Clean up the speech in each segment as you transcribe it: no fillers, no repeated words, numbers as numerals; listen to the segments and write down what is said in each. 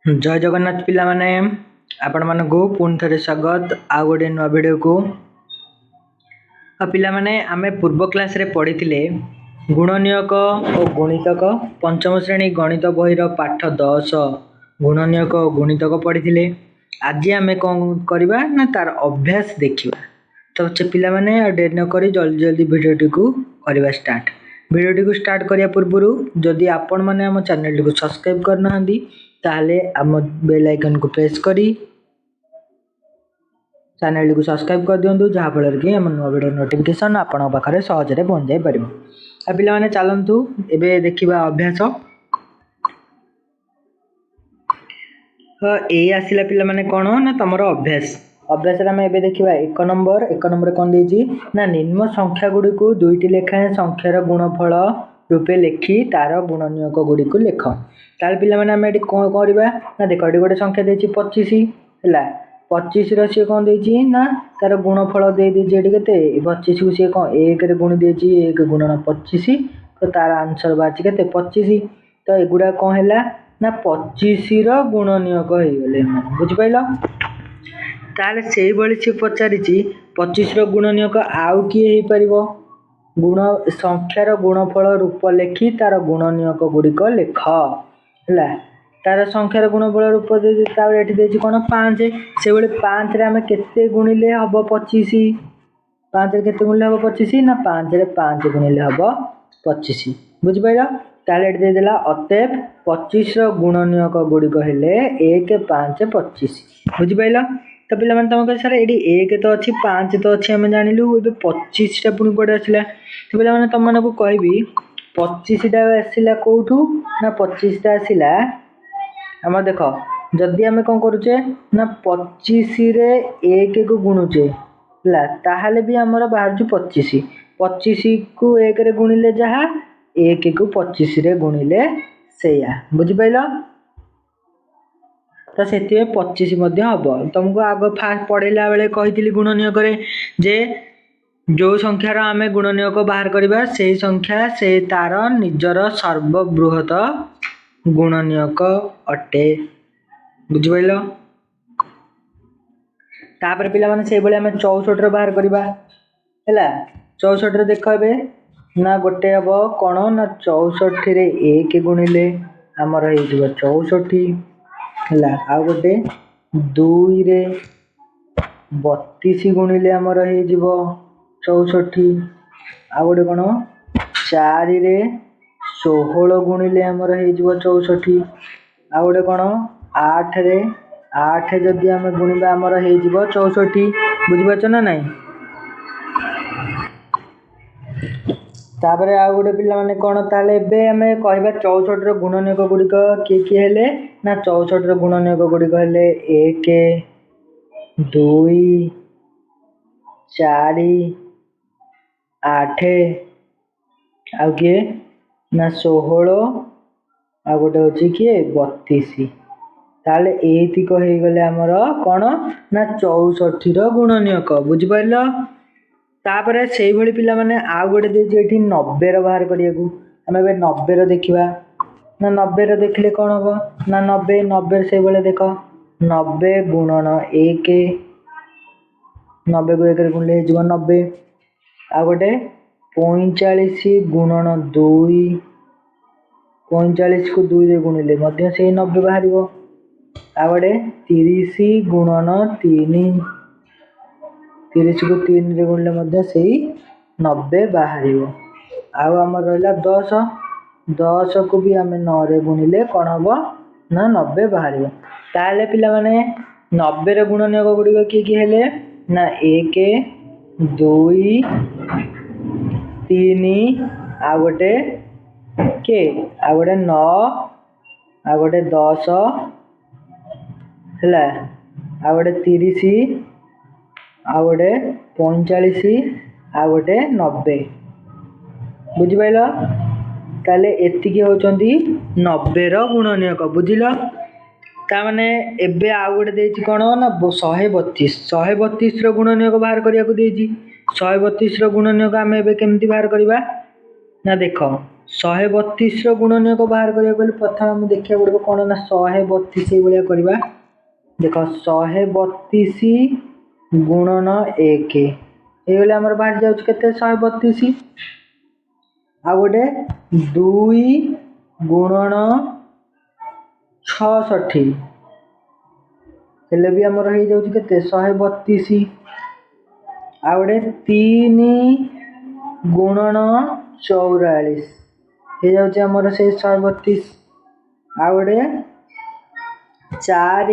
जय जगन्नाथ पिला माने आपण मानकु पुणी थे स्वागत आउ गोटे नुआ वीडियो को। पिला माने आमे पूर्व क्लास रे पढ़ी गुणनियक और गुणितक पंचम श्रेणी गणित बही पाठ 10 गुणनियक और गुणितक पढ़ी। आज आमे कौन करवा ना तार अभ्यास देखिबा। तो पिला माने डेरी न करी जल्दी जल्दी वीडियो को करवा स्टार्ट। वीडियो को स्टार्ट करिया पूर्व जदि आपण माने हम चैनल को सब्सक्राइब करना ताहले आम बेल आइकन को प्रेस करी चैनल को सब्सक्राइब कर दियंतु जहाँ फल कि आम नुआ वीडियो नोटिफिकेशन आपण पाखे सहज पहुँच जाई पारिबो। आ पिला माने चलंतु एबे देखिबा अभ्यास। ए आसिला पिला माने कोन ना तमरो अभ्यास। अभ्यास रे हमें एबे देखिबा एक नंबर कोन देजी ना निम्न संख्या गुडी को दुईटी लेखा संख्यार गुणफल रूपे लेखी तार गुणनियक गुडी को लेख। ताल पिला माने हमें कौन करवा ना देख ये गोटे संख्या देछि 25 हैला 25 रो से कोन देछि ना तार गुणफल दे देछि एटी केते 25 को से कोन 1 रे गुणी देछि 1 गुणन 25 तो तार आंसर बाछि केते 25। तो एगुडा कोन हैला ना 25 रो गुणनियक हे गेले बुझि पाइलो। ताले सेही बळी से पचारिछि 25 रो गुणनियक आउ की हे परिबो गुण संख्यार गुणफल रूप लेखी तार गुणनियक गुडिक लेख हैला। तार संख्यार गुणफल रूप दे तार एठी देछि कोन 5 से बेले 5 रे हमें केते गुणिले हबो 25 5 रे केते गुणिले हबो 25 ना 5 रे 5 गुणिले हबो 25 बुझि पाइलो। ताले एठी दे देला अतएव 25 रो गुणनियक गुडिक हेले 1 5 25 बुझि पाइलो। तो पिला माने तम कह सर एडी 1 तो अछि 5 तो अछि हम जानिलु एबे 25 टा पुनी कोड आसिला। तो पिला माने तम माने को कहबी 25 टा आसिला कोठू ना 25 टा आसिला हम देखो जदी हमें कोन करूचे ना 25 रे 1 को गुणुचे ला ताहाले भी हमर बाहर जो 25 25 को 1 रे गुणिले जहा 1 को 25 रे गुणिले सेया बुझि पाइलो। तो सेति 25 मध्ये हबो तुमको आगो फास्ट पढेला बेले कहितली गुणनियक रे जे जो संख्यार आमे गुणनियक बाहर करबा से संख्या से तार निजर सर्वबृहत गुणनियक अटे बुझि पाइलो। तापर पिला माने से बेले हमें 64 रे बाहर करबा हैला 64 रे देखबे ना गोटे हबो कोन ना 64 रे 1 गुणिले हमर हे जबो 64 हैला आ गोटे 2 रे 32 गुणिले हमर हे जबो 64 आ गोटे कोन 4 रे 16 गुणिले हमर हे जबो 64 आ गोटे कोन 8 रे 8 जदी हम गुणिबा हमर हे जबो 64 बुझि पाछ ना नाही। तापरे आ गोटे पिला माने कोन ताले बे हमें कहबा 64 रो गुणनियक गुडी के हेले ना 64 रो गुणनियक गुडी हेले 1 2 4 8 आ के ना 16 आ गोटे होची के 32 ताले एति को हे गले हमर कोन ना 64 रो गुणनियक बुझि पाइलो। तापरे सेही भली पिला माने आ गोटे देछि एठी 90 रो बाहर करिया को हम बे 90 रो देखिबा ना 90 रो देखले कोन होबो ना 90 90 से बेले देखो 90 गुणन 1 90 को 1 रे गुणले जबो 90 आ गोटे 45 गुणन 2 45 को 2 रे गुणले मध्य से 90 बाहरिबो आ गोटे 30 गुणन 3 30 को 3 रे गुणले मध्य से 90 बाहरिबो आ हमर रहला 10 10 को भी हमें 9 रे गुणिले कोन हबो ना 90 बाहरिबो। ताले पिला माने 90 रे गुणनियक गुडी की हेले ना 1 2 3 आ गोटे के आ गोटे 9 आ गोटे 10 हैला आ गोटे 30 आ गोटे 45 आ गोटे 90 बुझि पाइलो। ताले एति के होचंदी 90 रो गुणनियक बुझिलो। ता माने एबे आ गोटे देछि कोन ना 132 132 रो गुणनियक बाहर करिया को देछि 132 रो गुणनियक हम एबे केमति बाहर करबा ना देखो 132 गुणनीयक बाहर करने प्रथम आम देखा पड़ो कौन ना 132 भाया करवा देख 132 गुणन 1 ये आम बाहर जाऊँ के 132 आ गोटे 2 गुणन 66 हेले भी आमर हो जाऊँ के 132 आ गोटे 3 गुणन 44 हो जाऊँ आमर से 132 आ गोटे 4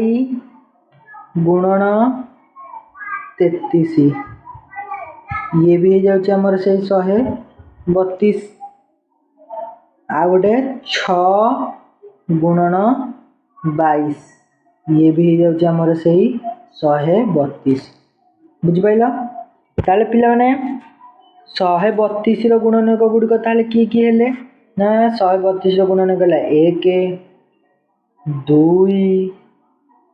गुणन 33 ये भी हो जाऊँ आमर से 132 आ गोटे 6 गुणन 22 ये भी हो जाऊँ आमर से 132 बुझिपाइल ताले पिला माने 132 गुणनीयक गुड़िक ताले किए किए हेले ना 132 गुणनीयक है 1 2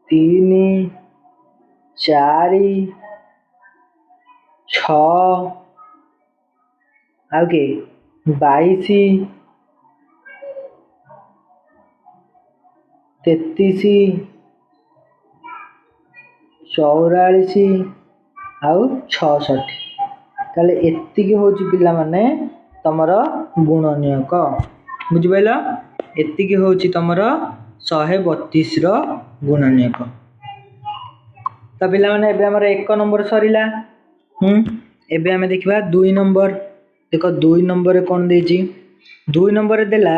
3 4 6 आगे 22 33 44 आउ 66 ताले एतिकी होची पिला माने तमर गुणनीयक बुझिपाइल एतिकी होची तमर 132 रो गुणनीयक तो पिला माने एबे हमर 1 नंबर सरीला एबे हमें देखिबा 2 नंबर देखो 2 नंबर कोन देची 2 नंबर देला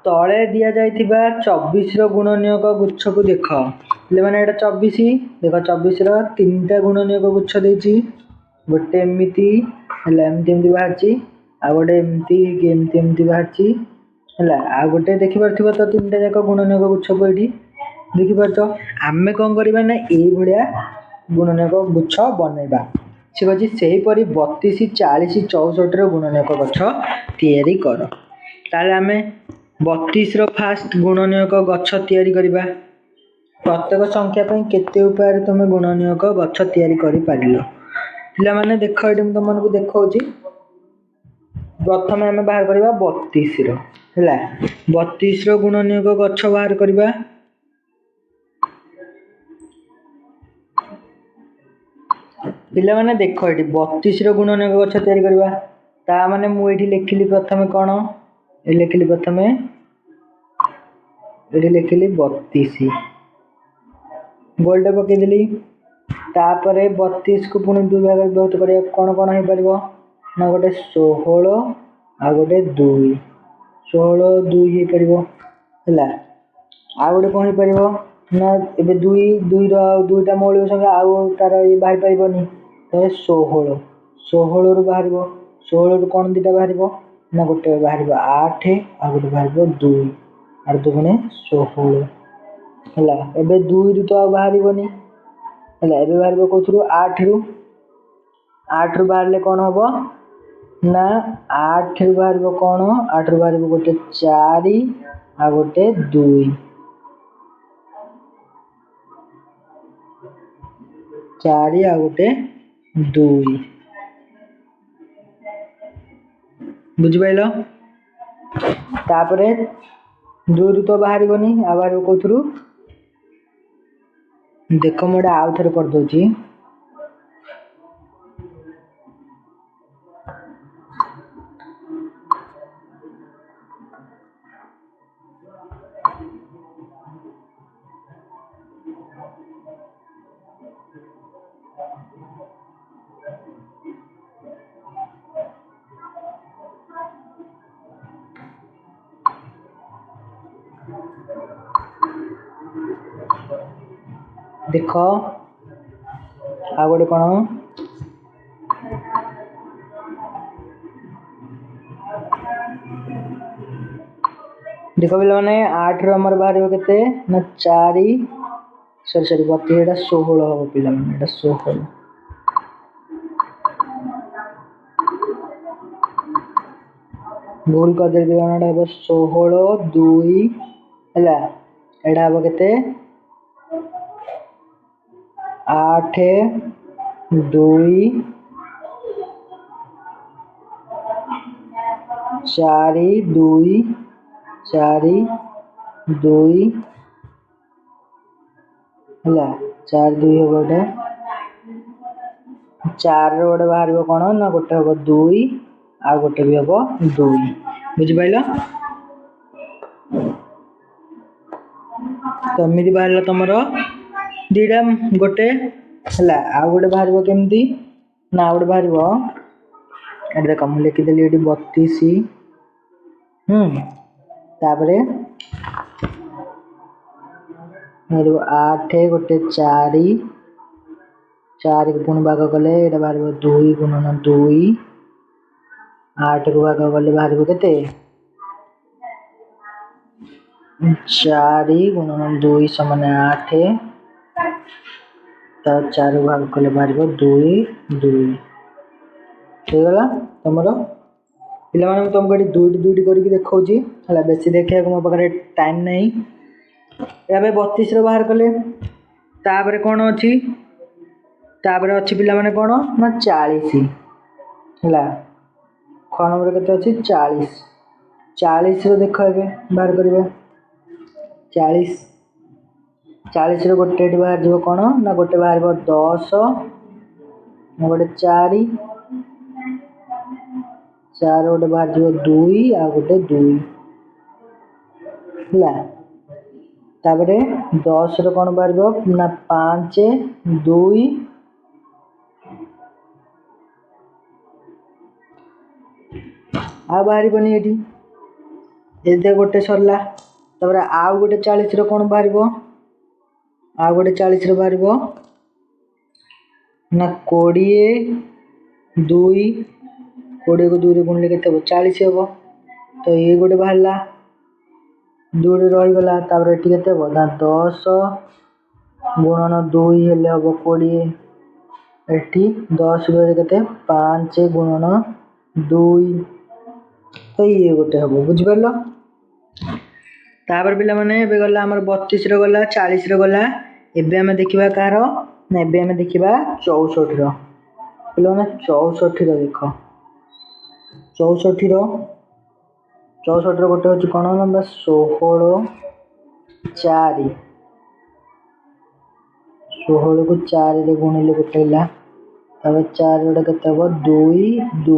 तले दिया जाइथिबा 24 रो गुणनीयक गुच्छ को देख ले माने एटा 24 देख 24 रो तीनटा गुणनीयक गुच्छ देची गोटे एमती हला एमती एमती बाहरची आ गोटे एमती बाहरची हला आ गोटे देखि परथिबो तो तीनटा जाक गुणनीयक गुच्छ को एठी देखि परतो आमे कोन करबा ना एई भलिया गुणनीयक गुच्छ बनेबा से कछि सेही परि 32 40 64 रो गुणनीयक गच्छ तयारी कर ताले आमे 32 रो फास्ट गुणनीयक गच्छ तयारी करबा प्रत्येक संख्या पे केते उपाय तुम गुणनीयक गच्छ तयारी करि पारिलो पिला माने देख एठी तुम मानकु देखौची प्रथम आमे बाहर करबा 32 रो हला 32 रो गुणनीयक गच्छ बाहर करबा पिला माने देख एठी 32 रो गुणनीयक गच्छ तयारी करबा ता माने मु एठी लिखिली प्रथम कोन ए लिखिली प्रथम एठी लिखिली 32 गोल्ड पके देली तापरे 32 को पुणी दु भाग विभक्त करिया कोन कोन हे परबो ना गोटे 16 आ गोटे 2 16 2 हे परबो हला आ गोटे कोन हे परबो ना एबे 2 रो दुईटा मौलिक संख्या आ तार ये बाहर पाइबोनी तो 16 16 रो बाहरबो 16 रो कोन दिटा बाहरबो ना गोटे बाहरबो 8 आ गोटे बाहरबो 2 आर दुगुणे 16 हला एबे 2 रु तो बाहरबोनी हला एबे बाहरबो कोथरु 8 रु बाहरले कोन हबो ना 8 रु बाहरबो कोन 8 रु बाहरबो गोटे 4 आ गोटे 2 4 आ गोटे 2 बुझि पाइलो तापरे 2 रु तो बाहरबोनी आ बाहरबो कोथरु देख मोड़ा आउ थरे कर दोची देख आ गोटे कोन देख पिला माने 8 रो हमर बाहर केते ना 4 सॉरी 32 एटा 16 हो पिला माने एटा 16 भूल कर दे पिला माने एटा 16 2 हला एटा हो केते 8 2 4 2 4 2 ହେଲା 4 2 ହେବ ଏଇଟା 4 ର ଗୋଟେ ବାହାରିବ କ'ଣ ନା ଗୋଟେ ହେବ 2 ଆଉ ଗୋଟେ ବି ହେବ 2 ବୁଝିପାରିଲ। ତ ଏମିତି ବାହାରିଲା ତମର ଦୁଇଟା ଗୋଟେ ହେଲା ଆଉ ଗୋଟେ ବାହାରିବ କେମିତି ନା ଆଉ ଗୋଟେ ବାହାରିବ ଏଠି ଦେଖ ମୁଁ ଲେଖିଦେଲି ଏଠି 32 ତାପରେ 8 ଗୋଟେ 4 4 କୁ ପୁଣି ଭାଗ କଲେ ଏଇଟା ବାହାରିବ 2 ଗୁଣନ 2 8 କୁ ଭାଗ କଲେ ବାହାରିବ କେତେ 4 ଗୁଣନ 2 ସମାନ 8 ତ 4 କୁ ଭାଗ କଲେ ବାହାରିବ 2 2 ହେଇଗଲା ତମର ପିଲାମାନେ। ମୁଁ ତମକୁ ଏଠି ଦୁଇଟି କରିକି ଦେଖାଉଛି ହେଲା ବେଶୀ ଦେଖିବାକୁ ମୋ ପାଖରେ ଟାଇମ୍ ନାହିଁ। ଏବେ 32 ର ବାହାର କଲେ ତାପରେ କ'ଣ ଅଛି ତାପରେ ଅଛି ପିଲାମାନେ କ'ଣ ନା 40 ହେଲା ख नंबर केते अछि 40 40 रो देखो ଏବେ बाहर करबा 40 रो गोटे एठी बाहर जीवो कोन ना गोटे बाहर 10 गोटे 4 गोटे बाहर जीवो 2 आ गोटे 2 ହେଲା ताबरे 10 रो कोन बाहर ना 5 2 आ बाहरी बनी एठी एते गोटे सरला ताबरे आ गोटे 40 रो कोन बाहरिबो आ गोटे 40 रो बाहरिबो ना 20 2 20 को 2 रे गुणले केते हो 40 हेबो तो ये गोटे बाहरला 2 रे रही गला ताबरे एठी केते हो ना 10 गुणन 2 हेले हो 20 एठी 10 रे केते 5 गुणन 2 तो ये गोटे हम बुझी पारल। तापर पिला माने एबे गला हमर 32 रो गला 40 रो गला एबे हमें देखिबा कार ना एबे हमें देखिबा 64 रो पिला माने 64 रो देखो 64 रो गोटे होची कोन ना 16 4 16 को 4 रे गुणले गोटे ला तबे 4 रे केते हो 2 2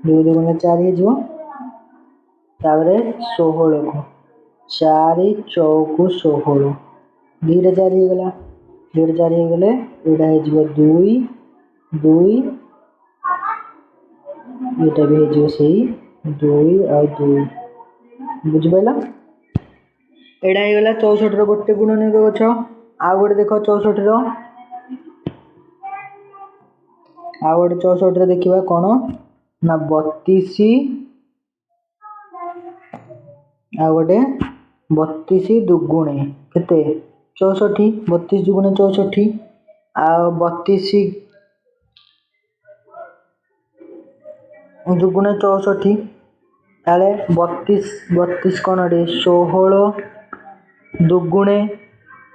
2 गुणले 4 हे जो ताबरे 16 को 4 चौक 16 2 रे 4 हे गला 2 रे 4 हे गले एडा हे जो 2 2 एटा भी हे जो सही 2 और 2 बुझ पाइला एडा हे गला 64 रो गोटे गुणन के गछ आ गोटे देखो 64 रो आ गोटे 64 रे देखिबा कोन ना 32 आ गोटे 32 दुगुणे केते 64 32 दुगुणे 64 आ 32 दुगुणे 64 ताले 32 कोन रे 16 दुगुणे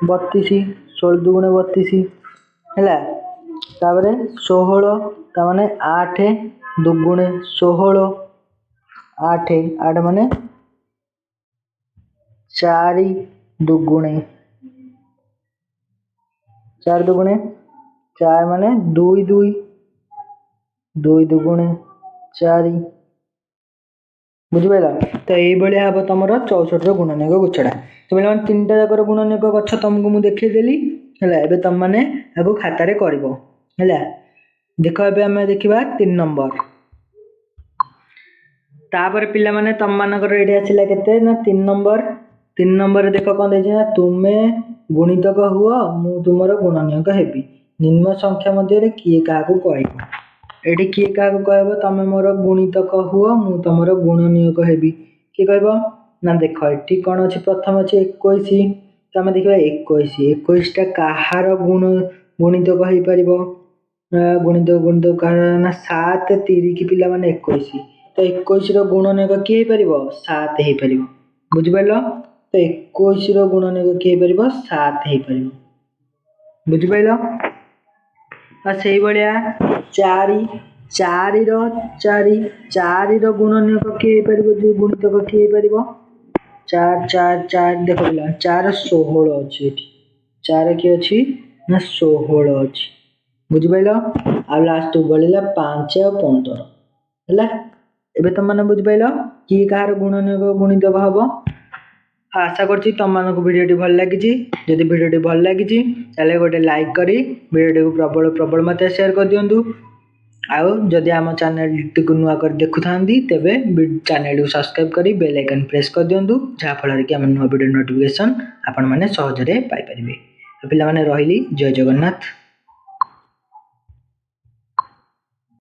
32 16 दुगुणे 32 हैला ताबरे 16 ता माने 8 दुगुणे 16 8 8 माने 4 दुगुणे 4 दुगुणे 4 माने 2 2 2 दुगुणे 4 बुझी पाइला। तो यही भाया हम तुम 64 रो गुणनीयक गुच्छटा तो पे तीनटा जाकर गुणनीयक गच्छ तुमको मुझे देखीदेली है तुम मैंने आपको खातार कर देख ए आम देखा 3 नंबर तापर पिला माने तुम मानकर ये आसला केते ना 3 नंबर देख कौन देखा तुम्हें गुणितक हुआ मु तुमर गुणनीयक हेबी निम्न संख्या मध्य किए क्या कह एठी किए क्या कहब तमे मोर गुणितक हुआ मु तुमर गुणनीयक हेबी किए कह ना देख ये कौन अच्छे प्रथम अच्छे 21 तो आम देखा 21 टा कहार गुणितक हो पार गुणितक कहार ना 7 3 की पिला माने 21 तो 21 रो गुणनीयक किए पार 7 हो पार बुझिपार तो 21 रो गुणनीयक किए पार 7 हो पार बुझिपार। से भाया 4 ଚାରିର ଚାରି ଚାରିର ଗୁଣନୀୟକ କିଏ ହେଇପାରିବ ଯେ ଗୁଣିତକ କିଏ ହେଇପାରିବ 4 4 4 ଦେଖ ପିଲା 4 16 ଅଛି ଏଠି 4 କିଏ ଅଛି ନା 16 ଅଛି ବୁଝିପାରିଲ ଆଉ ଲାଷ୍ଟ ବଳିଲା 5 ଆଉ 15 ହେଲା ଏବେ ତମମାନେ ବୁଝିପାରିଲ କିଏ କାହାର ଗୁଣନୀୟକ ଗୁଣିତକ ହବ आशा करछि तुमମାନଙ୍କୁ भिडियोटी भल लागिछि जदि भिडियोटी भल लागिछि ताले गोटे लाइक करी भिडियोटी को प्रबल प्रबल मते शेयर कर दियंतु आउ जदि आम चैनल टी को नुआ कर देखु थांदी तेबे चैनल को सब्सक्राइब करी बेल आइकन प्रेस कर दियंतु जहा फल कि हम नुआ वीडियो नोटिफिकेशन आपण माने सहज रे पाई परिबे पिला माने रहिली जय जगन्नाथ।